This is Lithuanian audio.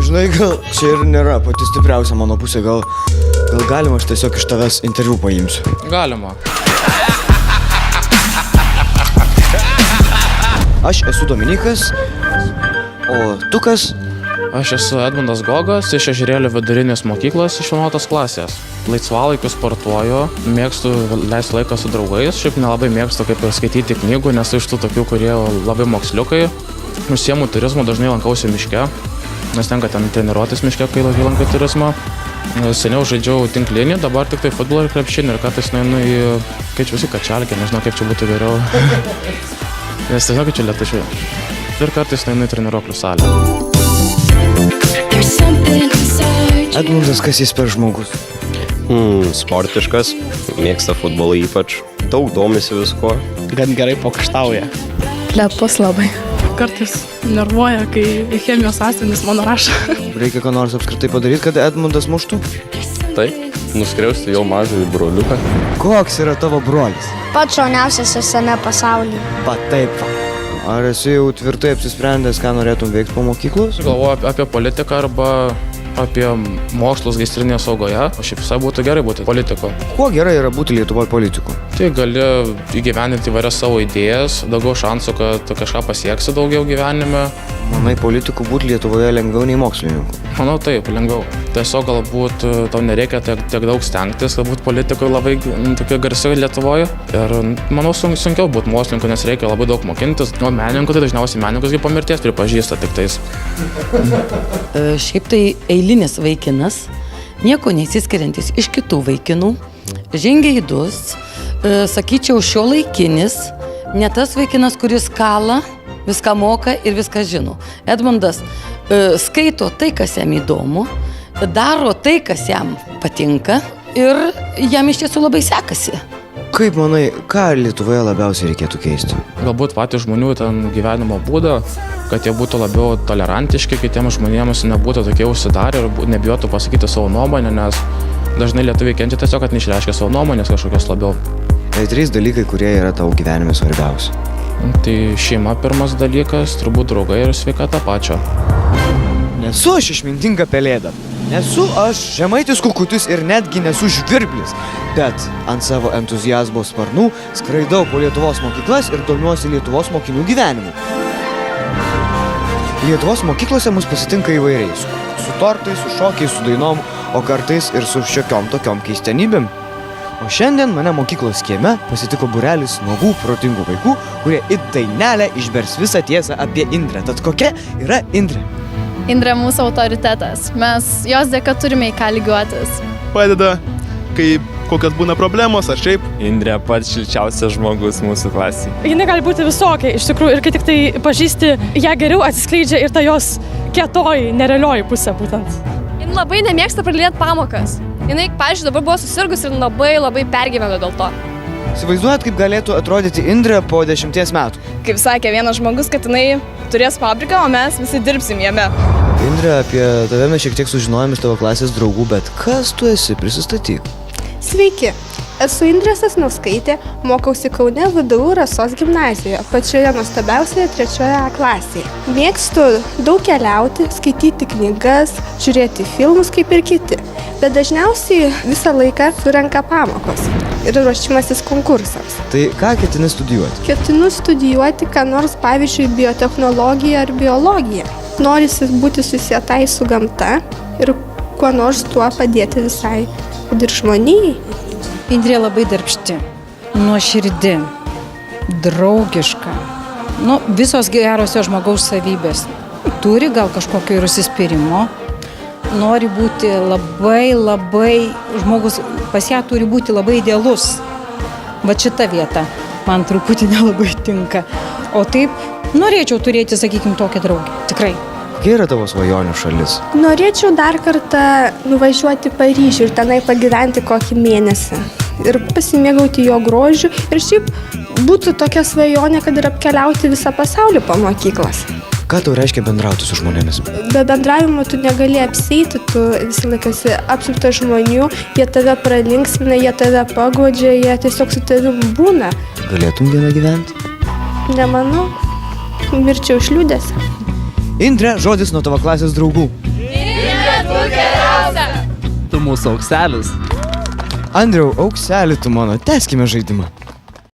Žinai, gal čia ir nėra pati stipriausia mano pusė, gal galima aš tiesiog iš tavęs interviu paimsiu. Galima. Aš esu Dominikas, o tu kas? Aš esu Edmundas Gogas iš Ežerėlio vidurinės mokyklos iš 11 klasės. Laisvalaikiu sportuoju, mėgstu leisti laiką su draugais, šiaip nelabai mėgstu kaip ir skaityti knygų, nes iš tų tokių, kurie labai moksliukai. Užsiemu turizmu, dažnai lankausi miške, nes tenka ten treniruotis miške, kai lankai turizmą. Seniau žaidžiau tinklinį, dabar tik tai futbolą ir krepšinį ir kartais nueinu į Keičiausi Kačalkę, nežinau kaip čia būtų geriau. Nes tiesiog čia lietučiu. Ir kartais nueinu į treniruoklių salę. Edmundas, kas jis per žmogus? Sportiškas, mėgsta futbolą ypač, daug domisi visko. Gan gerai pokštauja. Lepus labai. Kartais nervuoja, kai į chemijos asmenys mano rašo. Reikia ką nors apskritai padaryti, kad Edmundas muštų? Taip, nuskriausti jau mažąjį broliuką. Koks yra tavo brolis? Pats šauniausias visame pasaulyje. Va taip. Ar esi jau tvirtai apsisprendęs, ką norėtum veikti po mokyklos? Galvoju apie politiką arba apie mokslus gaisrinėje saugoje, o šiaip visai būtų gerai būti politiku. Kuo gerai yra būti Lietuvoje politiku? Tai gali įgyvendinti įvairias savo idėjas, daugiau šansų, kad tu kažką pasieksi daugiau gyvenime. Manai, politikų būti Lietuvoje lengviau nei mokslininkų? Manau taip, lengviau. Tiesiog galbūt tau nereikia tiek daug stengtis, kad būt politikui labai tokia garsi Lietuvoje. Ir manau sunkiau būti mokslininku, nes reikia labai daug mokintis. O menininkų tai dažniausiai menininkus kaip po mirties pripažįsta tik tais. Šiaip tai eilinis vaikinas, nieko neįsiskiriantis iš kitų vaikinų, žingeidus, sakyčiau šiuolaikinis, ne tas vaikinas, kuris kala, viską moka ir viską žino. Edmundas skaito tai, kas jam įdomu, daro tai, kas jam patinka ir jam iš tiesų labai sekasi. Kaip manai, ką Lietuvoje labiausiai reikėtų keisti? Galbūt patys žmonių ten gyvenimo būdą, kad jie būtų labiau tolerantiški, kitiems žmonėms nebūtų tokie užsidarę ir nebijotų pasakyti savo nuomonę, nes dažnai lietuviai kenčia tiesiog, kad neišreiškia savo nuomonės kažkokios labiau. Tai 3 dalykai, kurie yra tavo gyvenime svarbiausi. Tai šeima pirmas dalykas, turbūt draugai ir sveikata pačio. Nesu aš išmintinga pelėda. Nesu aš žemaitis kukutis ir netgi nesu žvirblis. Bet ant savo entuziazmo sparnų skraidau po Lietuvos mokyklas ir domiuosi Lietuvos mokinių gyvenimu. Lietuvos mokyklose mus pasitinka įvairiai. Su tortais, su šokiais, su dainom, o kartais ir su šiokiom tokiom keistenybėm. O šiandien mane mokyklos kieme pasitiko būrelis nuogų protingų vaikų, kurie į dainelę išbers visą tiesą apie Indrę. Tad kokia yra Indrė? Indrė mūsų autoritetas. Mes jos dėka turime į ką lygiuotis. Padeda, kai kokios būna problemos ar šiaip. Indrė pats šilčiausias žmogus mūsų klasėje. Jinai gali būti visokia, iš tikrųjų, ir kai tik tai pažįsti, ją geriau atsiskleidžia ir ta jos kietoji, nerealioji pusė būtent. Jin labai nemėgsta praleidinėti pamokas. Jinai, pavyzdžiui, dabar buvo susirgus ir labai pergyveno dėl to. Įsivaizduojat, kaip galėtų atrodyti Indrė po 10 metų? Kaip sakė vienas žmogus, kad jinai turės fabriką, o mes visi dirbsim jame. Indrė, apie tave mes šiek tiek sužinojom iš tavo klasės draugų, bet kas tu esi? Prisistatyk. Sveiki, esu Indrė Sasnauskaitė, mokausi Kaune VDU Rasos gimnazijoje, pačioje nuostabiausioje 3 klasėje. Mėgstu daug keliauti, skaityti knygas, žiūrėti filmus kaip ir kiti, bet dažniausiai visą laiką surenka pamokos ir ruošimasis konkursams. Tai ką ketini studijuoti? Ketinu studijuoti ką nors, pavyzdžiui, biotechnologiją ar biologiją. Norisi būti susietai su gamta ir kuo nors tuo padėti visai ir žmonijai. Indrė labai darbšti, nuoširdi, draugiška. Visos gerosios žmogaus savybės. Turi gal kažkokio ir užsispyrimo. Nori būti labai, žmogus pas ją turi būti labai idealus. Va šita vieta man truputį nelabai tinka. O taip, norėčiau turėti, sakykime, tokią draugę. Tikrai. Kokia yra tavo svajonių šalis? Norėčiau dar kartą nuvažiuoti į Paryžių ir tenai pagyventi kokį mėnesį. Ir pasimėgauti jo grožiu. Ir šiaip būtų tokia svajonė, kad ir apkeliauti visą pasaulį po mokyklos. Ką tau reiškia bendrauti su žmonėmis? Be bendravimo tu negali apsieiti, tu visą laiką esi apsuptas žmonių, jie tave pralinksmina, jie tave paguodžia, jie tiesiog su tavim būna. Galėtum vieną gyventi? Nemanau, mirčiau iš liūdesio. Indre, žodis nuo tavo klasės draugų. Tu mūsų aukselis. Andriau, aukselį tu mano, tęskime žaidimą.